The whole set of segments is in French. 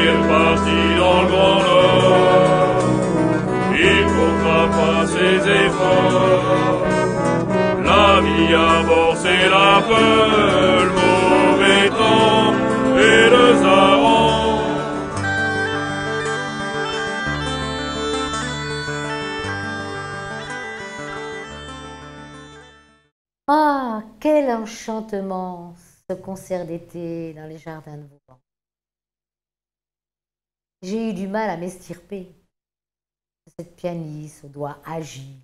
est reparti dans le Grand Nord. Il comptera pas ses efforts. La vie à bord, c'est la peur, le mauvais temps et le Zaran. Ah, quel enchantement, ce concert d'été dans les jardins de Vauban. J'ai eu du mal à m'estirper. Cette pianiste aux doigts agiles.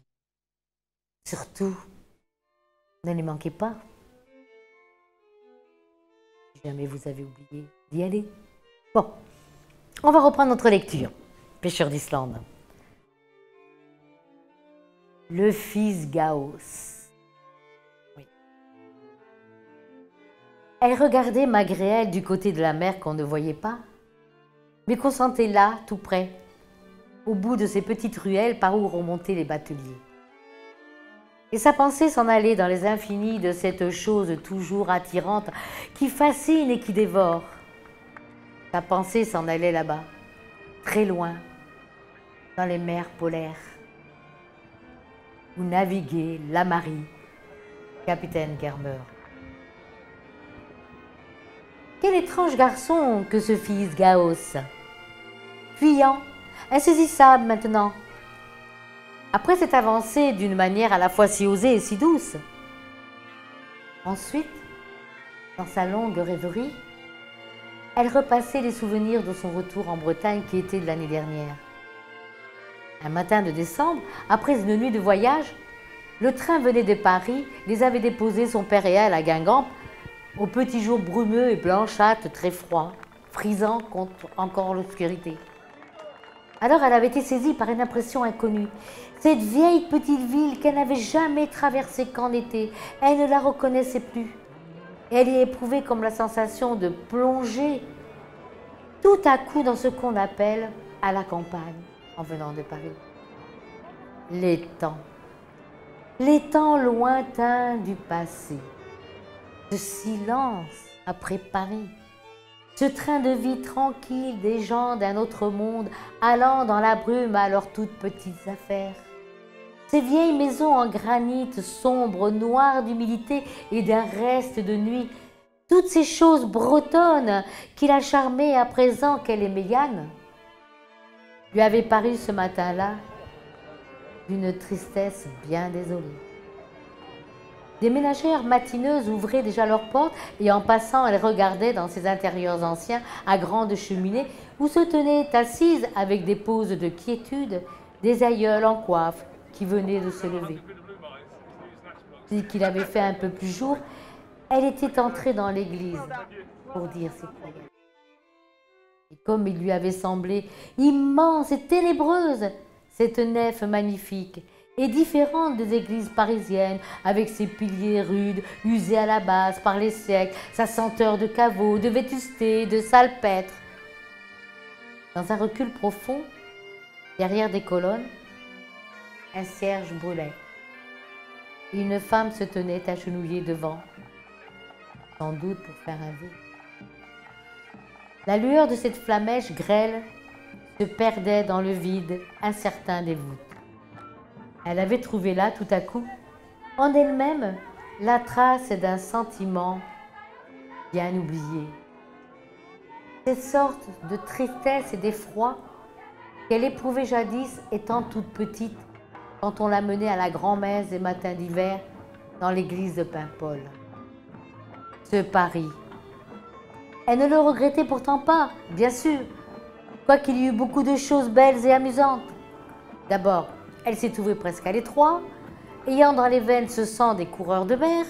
Surtout, ne les manquez pas. Si jamais vous avez oublié d'y aller. Bon, on va reprendre notre lecture. Pêcheur d'Islande. Le fils Gauss. Oui. Elle regardait malgré elle du côté de la mer qu'on ne voyait pas, mais qu'on sentait là, tout près, au bout de ces petites ruelles par où remontaient les bateliers. Et sa pensée s'en allait dans les infinis de cette chose toujours attirante qui fascine et qui dévore. Sa pensée s'en allait là-bas, très loin, dans les mers polaires, où naviguait Lamari, capitaine Germer. Quel étrange garçon que ce fils Gauss, fuyant, insaisissable maintenant. Après s'être avancée d'une manière à la fois si osée et si douce. Ensuite, dans sa longue rêverie, elle repassait les souvenirs de son retour en Bretagne qui était de l'année dernière. Un matin de décembre, après une nuit de voyage, le train venait de Paris, les avait déposés son père et elle à Guingamp, au petit jour brumeux et blanchâtre, très froid, frisant contre encore l'obscurité. Alors elle avait été saisie par une impression inconnue. Cette vieille petite ville qu'elle n'avait jamais traversée qu'en été, elle ne la reconnaissait plus. Et elle y éprouvait comme la sensation de plonger tout à coup dans ce qu'on appelle à la campagne en venant de Paris. Les temps lointains du passé, ce silence après Paris. Ce train de vie tranquille des gens d'un autre monde allant dans la brume à leurs toutes petites affaires. Ces vieilles maisons en granit sombres, noires d'humidité et d'un reste de nuit. Toutes ces choses bretonnes qui la charmaient à présent qu'elle aimait Yann, lui avaient paru ce matin-là d'une tristesse bien désolée. Des ménagères matineuses ouvraient déjà leurs portes et en passant, elles regardaient dans ces intérieurs anciens à grandes cheminées où se tenaient assises avec des poses de quiétude des aïeules en coiffe qui venaient de se lever. Dès qu'il avait fait un peu plus jour, elle était entrée dans l'église pour dire ses prières. Et comme il lui avait semblé immense et ténébreuse, cette nef magnifique, et différente des églises parisiennes, avec ses piliers rudes, usés à la base par les siècles, sa senteur de caveau, de vétusté, de salpêtre. Dans un recul profond, derrière des colonnes, un cierge brûlait. Et une femme se tenait agenouillée devant, sans doute pour faire un vœu. La lueur de cette flamèche grêle se perdait dans le vide incertain des voûtes. Elle avait trouvé là, tout à coup, en elle-même, la trace d'un sentiment bien oublié. Cette sorte de tristesse et d'effroi qu'elle éprouvait jadis étant toute petite quand on la menait à la grand-messe des matins d'hiver dans l'église de Paimpol. Ce Paris. Elle ne le regrettait pourtant pas, bien sûr, quoiqu'il y eût beaucoup de choses belles et amusantes. D'abord, elle s'y trouvait presque à l'étroit, ayant dans les veines ce sang des coureurs de mer.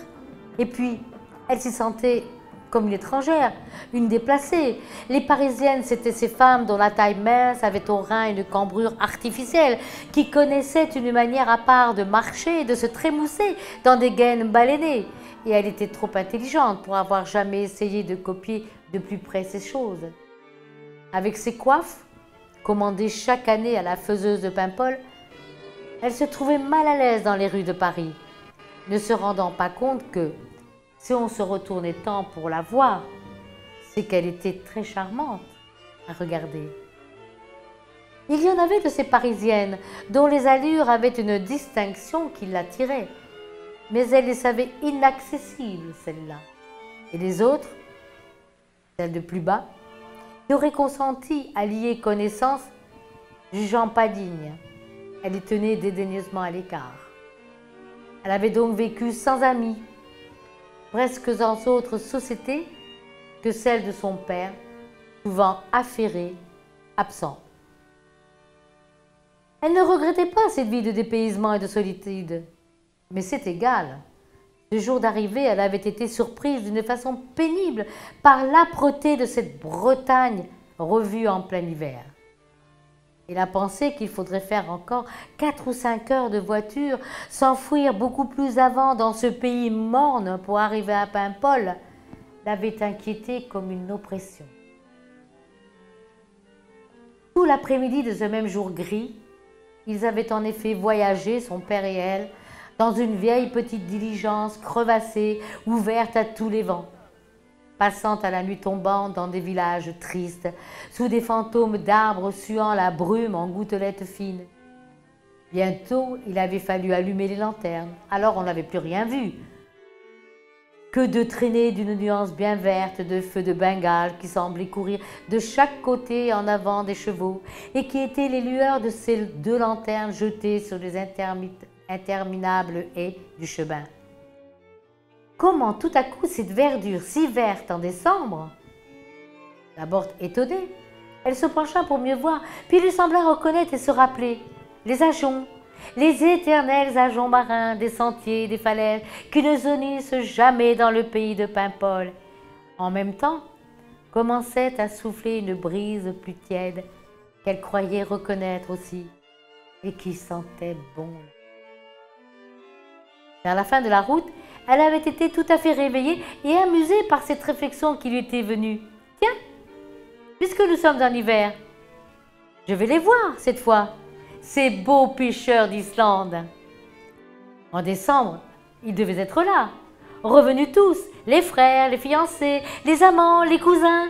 Et puis, elle s'y sentait comme une étrangère, une déplacée. Les Parisiennes, c'étaient ces femmes dont la taille mince avait au rein une cambrure artificielle, qui connaissaient une manière à part de marcher et de se trémousser dans des gaines baleinées. Et elle était trop intelligente pour avoir jamais essayé de copier de plus près ces choses. Avec ses coiffes, commandées chaque année à la faiseuse de Paimpol, elle se trouvait mal à l'aise dans les rues de Paris, ne se rendant pas compte que, si on se retournait tant pour la voir, c'est qu'elle était très charmante à regarder. Il y en avait de ces Parisiennes dont les allures avaient une distinction qui l'attirait, mais elle les savait inaccessibles, celles-là. Et les autres, celles de plus bas, qui auraient consenti à lier connaissance, jugeant pas digne. Elle les tenait dédaigneusement à l'écart. Elle avait donc vécu sans amis, presque sans autre société que celle de son père, souvent affairé, absent. Elle ne regrettait pas cette vie de dépaysement et de solitude, mais c'est égal. Le jour d'arrivée, elle avait été surprise d'une façon pénible par l'âpreté de cette Bretagne revue en plein hiver. Il a pensé qu'il faudrait faire encore 4 ou 5 heures de voiture, s'enfouir beaucoup plus avant dans ce pays morne pour arriver à Paimpol, l'avait inquiété comme une oppression. Tout l'après-midi de ce même jour gris, ils avaient en effet voyagé, son père et elle, dans une vieille petite diligence crevassée, ouverte à tous les vents, passant à la nuit tombante dans des villages tristes, sous des fantômes d'arbres suant la brume en gouttelettes fines. Bientôt, il avait fallu allumer les lanternes, alors on n'avait plus rien vu. Que de traînées d'une nuance bien verte de feux de Bengale qui semblaient courir de chaque côté en avant des chevaux et qui étaient les lueurs de ces 2 lanternes jetées sur les interminables haies du chemin. Comment tout à coup cette verdure si verte en décembre? D'abord étonnée, elle se pencha pour mieux voir, puis il lui sembla reconnaître et se rappeler les ajoncs, les éternels ajoncs marins des sentiers, des falaises qui ne jaunissent jamais dans le pays de Paimpol. En même temps, commençait à souffler une brise plus tiède qu'elle croyait reconnaître aussi et qui sentait bon. Vers la fin de la route, elle avait été tout à fait réveillée et amusée par cette réflexion qui lui était venue. Tiens, puisque nous sommes en hiver, je vais les voir cette fois, ces beaux pêcheurs d'Islande. En décembre, ils devaient être là, revenus tous, les frères, les fiancés, les amants, les cousins,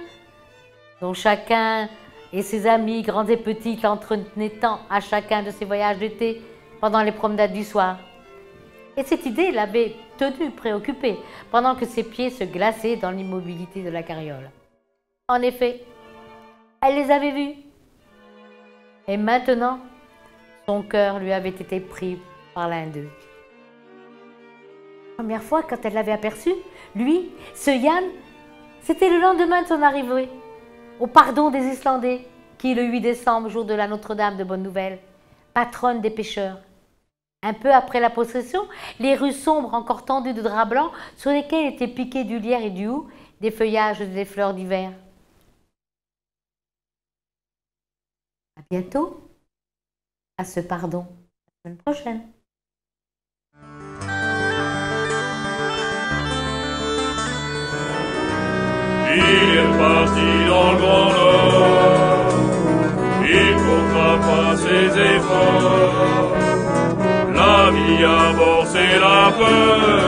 dont chacun et ses amis, grands et petits, l'entretenaient tant à chacun de ses voyages d'été pendant les promenades du soir. Et cette idée l'avait tenu préoccupée pendant que ses pieds se glaçaient dans l'immobilité de la carriole. En effet, elle les avait vus. Et maintenant, son cœur lui avait été pris par l'un d'eux. La première fois, quand elle l'avait aperçu, lui, ce Yann, c'était le lendemain de son arrivée, au pardon des Islandais, qui, le 8 décembre, jour de la Notre-Dame de Bonne Nouvelle, patronne des pêcheurs. Un peu après la possession, les rues sombres encore tendues de draps blancs sur lesquels étaient piqués du lierre et du houx, des feuillages et des fleurs d'hiver. À bientôt, à ce pardon, la semaine prochaine. Il est parti dans le Grand Nord, il comptera pas ses efforts. La vie à bord, c'est la peur.